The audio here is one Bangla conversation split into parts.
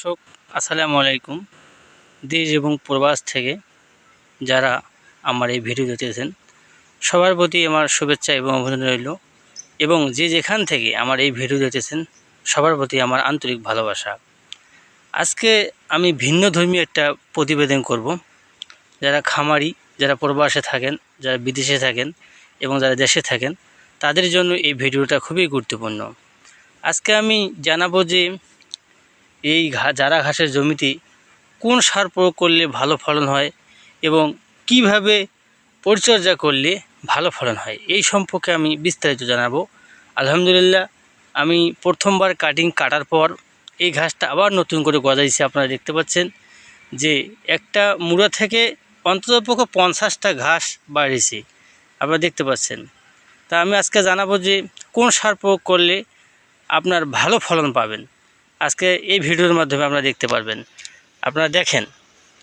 দর্শক আসসালামু আলাইকুম। দেশ এবং প্রবাস থেকে যারা আমার এই ভিডিও দেখতেছেন সবার প্রতি আমার শুভেচ্ছা এবং অভিনন্দন রইল, এবং যে যেখান থেকে আমার এই ভিডিও দেখতেছেন সবার প্রতি আমার আন্তরিক ভালোবাসা। আজকে আমি ভিন্ন ধর্মীয় একটা প্রতিবেদন করব। যারা খামারি, যারা প্রবাসে থাকেন, যারা বিদেশে থাকেন এবং যারা দেশে থাকেন, তাদের জন্য এই ভিডিওটা খুবই গুরুত্বপূর্ণ। আজকে আমি জানাবো যে এই জারা ঘাসের জমিতে কোন সার প্রয়োগ করলে ভালো ফলন হয় এবং কিভাবে পরিচর্যা করলে ভালো ফলন হয়, এই সম্পর্কে আমি বিস্তারিত জানাবো। আলহামদুলিল্লাহ, আমি প্রথমবার কাটার পর এই ঘাসটা আবার নতুন করে গজাইছে। আপনারা দেখতে পাচ্ছেন যে একটা মুড়া থেকে অন্ততপক্ষে 50টা ঘাস বাড়িয়েছে, আপনারা দেখতে পাচ্ছেন। তা আমি আজকে জানাবো যে কোন সার প্রয়োগ করলে আপনার ভালো ফলন পাবেন। আজকে এই ভিডিওর মাধ্যমে আপনারা দেখতে পারবেন। আপনারা দেখেন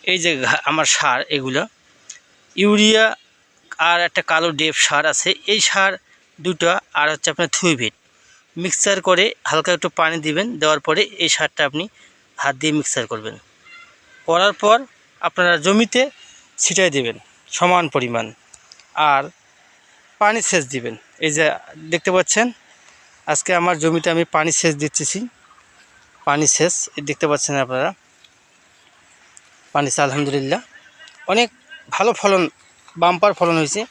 এই যে আমার সার, এগুলো ইউরিয়া আর একটা কালো ডেপ সার আছে, এই সার দুটো আর হচ্ছে আপনার থুইভিট মিক্সচার করে হালকা একটু পানি দিবেন। দেওয়ার পরে এই সারটা আপনি হাত দিয়ে মিক্সচার করবেন। করার পর আপনারা জমিতে ছিটাই দিবেন সমান পরিমাণ, আর পানি সেচ দিবেন। এই যে দেখতে পাচ্ছেন আজকে আমার জমিতে আমি পানি সেচ দিচ্ছি। পানি সেচ দেখতে পাচ্ছেন আপনারা, পানি আলহামদুলিল্লাহ অনেক ভালো ফলন, বাম্পার ফলন হয়েছে।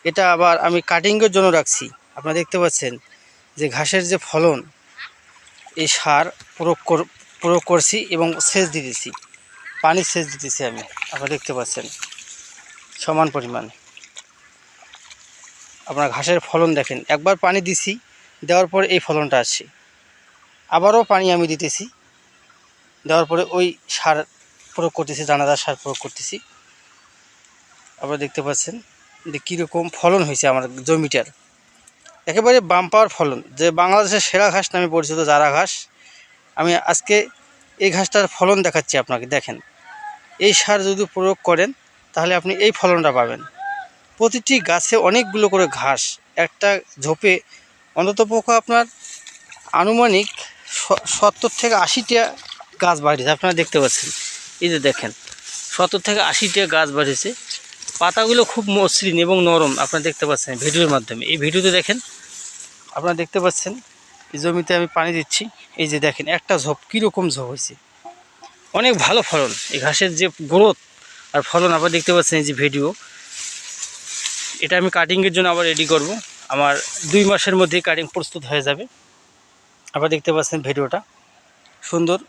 এটা আবার আমি কাটিংয়ের জন্য রাখছি। আপনারা দেখতে পাচ্ছেন যে ঘাসের যে ফলন, এই সার প্রয়োগ করছি এবং সেচ দিতেছি, পানি সেচ দিতেছি আমি। আপনারা দেখতে পাচ্ছেন সমান পরিমাণ। আপনার ঘাসের ফলন দেখেন, একবার পানি দিছি, দেওয়ার পরে এই ফলনটা আসছে। আবারও পানি আমি দিতেছি, দেওয়ার পরে ওই সার প্রয়োগ করতেছি, দানাদার সার প্রয়োগ করতেছি। আপনারা দেখতে পাচ্ছেন যে কীরকম ফলন হয়েছে আমার জমিটার। একেবারে বাম্পার ফলন, যে বাংলাদেশের সেরা ঘাস নামে পরিচিত জারা ঘাস। আমি আজকে এই ঘাসটার ফলন দেখাচ্ছি আপনাকে। দেখেন এই সার যদি প্রয়োগ করেন তাহলে আপনি এই ফলনটা পাবেন। প্রতিটি গাছে অনেকগুলো করে ঘাস, একটা ঝোপে অন্ততপক্ষে আপনার আনুমানিক 70 থেকে 80টা গাছ বাড়িয়েছে। আপনারা দেখতে পাচ্ছেন এই যে দেখেন 70 থেকে 80টা গাছ বাড়িয়েছে। পাতাগুলো খুব মসৃণ এবং নরম, আপনারা দেখতে পাচ্ছেন ভিডিওর মাধ্যমে। এই ভিডিওতে দেখেন, আপনারা দেখতে পাচ্ছেন এই জমিতে আমি পানি দিচ্ছি। এই যে দেখেন একটা ঝোপ কীরকম ঝোপ হয়েছে, অনেক ভালো ফলন। এই ঘাসের যে গ্রোথ আর ফলন আপনারা দেখতে পাচ্ছেন। এই যে ভিডিও, এটা আমি কাটিংয়ের জন্য আবার রেডি করব। আমার 2 মাসের মধ্যেই কাটিং প্রস্তুত হয়ে যাবে। আপনারা দেখতে পাচ্ছেন ভিডিওটা সুন্দর।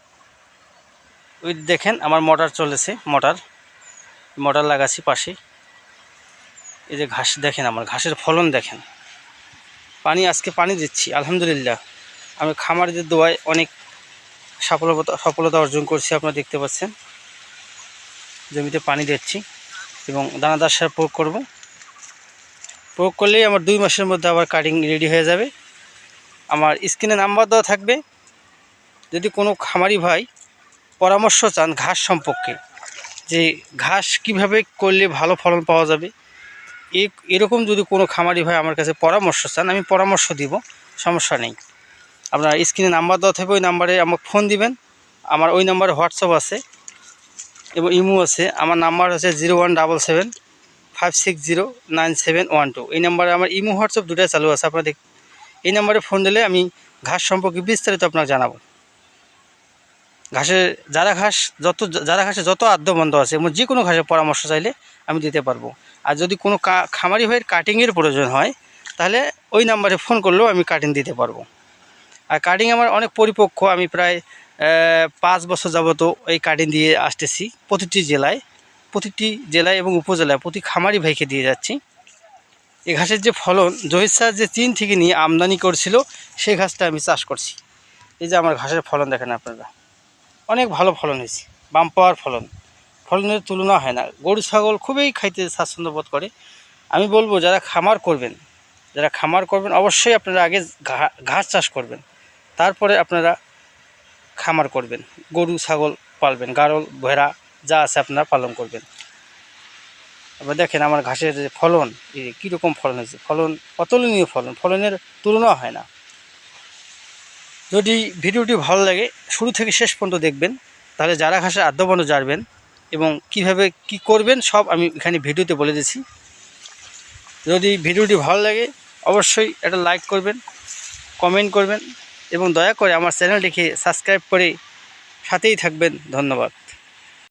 ওই দেখেন আমার মোটর চলেছে, মোটর লাগাচ্ছি পাশে। এই যে ঘাস দেখেন, আমার ঘাসের ফলন দেখেন। আজকে পানি দিচ্ছি আলহামদুলিল্লাহ। আমি খামারিদের দোয়ায় অনেক সফলতা অর্জন করছি। আপনারা দেখতে পাচ্ছেন জমিতে পানি দিচ্ছি এবং দানাদার সার প্রয়োগ করলেই আমার 2 মাসের মধ্যে আবার কাটিং রেডি হয়ে যাবে। আমার স্ক্রিনে নাম্বার দেওয়া থাকবে। যদি কোনো খামারি ভাই পরামর্শ চান ঘাস সম্পর্কে, যে ঘাস কিভাবে করলে ভালো ফলন পাওয়া যাবে, এরকম যদি কোনো খামারি ভাই আমার কাছে পরামর্শ চান, আমি পরামর্শ দিব, সমস্যা নেই। আপনার স্ক্রিনে নাম্বার দেওয়া থাকবে, ওই নাম্বারে আমাকে ফোন দিবেন। আমার ওই নাম্বারে হোয়াটসঅ্যাপ আছে এবং ইমো আছে। আমার নাম্বার হচ্ছে 017756097112। এই নাম্বারে আমার ইমো হোয়াটসঅ্যাপ দুটাই চালু আছে। আপনাদের এই নাম্বারে ফোন দিলে আমি ঘাস সম্পর্কে বিস্তারিত আপনাকে জানাবো। জারা ঘাসে যত আদ্যবন্ধ আছে এবং যে কোনো ঘাসের পরামর্শ চাইলে আমি দিতে পারবো। আর যদি কোনো খামারি ভাইয়ের কাটিংয়ের প্রয়োজন হয় তাহলে ওই নাম্বারে ফোন করলেও আমি কাটিং দিতে পারবো। আর কাটিং আমার অনেক পরিপক্ক, আমি প্রায় 5 বছর যাবত এই কাটিং দিয়ে আসতেছি। প্রতিটি জেলায় এবং উপজেলায় প্রতি খামারি ভাইকে দিয়ে যাচ্ছি। এই ঘাসের যে ফলন, জহির স্যার যে চীন থেকে নিয়ে আমদানি করছিল সেই ঘাসটা আমি চাষ করছি। এই যে আমার ঘাসের ফলন দেখেন আপনারা, অনেক ভালো ফলন হয়েছে, বাম্পার ফলন। ফলনের তুলনা হয় না। গরু ছাগল খুবই খাইতে স্বাচ্ছন্দ্য বোধ করে। আমি বলবো যারা খামার করবেন অবশ্যই আপনারা আগে ঘাস চাষ করবেন, তারপরে আপনারা খামার করবেন, গরু ছাগল পালবেন, গাড়ল ভেড়া যা আছে আপনারা পালন করবেন। এবার দেখেন আমার ঘাসের যে ফলন, কীরকম ফলন হয়েছে, ফলন অতুলনীয় ফলন, ফলনের তুলনা হয় না। যদি ভিডিওটি ভালো লাগে শুরু থেকে শেষ পর্যন্ত দেখবেন। তাহলে জারা ঘাসের আদ্যবর্ণ জানবেন এবং কিভাবে কি করবেন সব আমি এখানে ভিডিওতে বলে দিচ্ছি। যদি ভিডিওটি ভালো লাগে অবশ্যই একটা লাইক করবেন, কমেন্ট করবেন এবং দয়া করে আমার চ্যানেলটিকে সাবস্ক্রাইব করে সাথেই থাকবেন। ধন্যবাদ।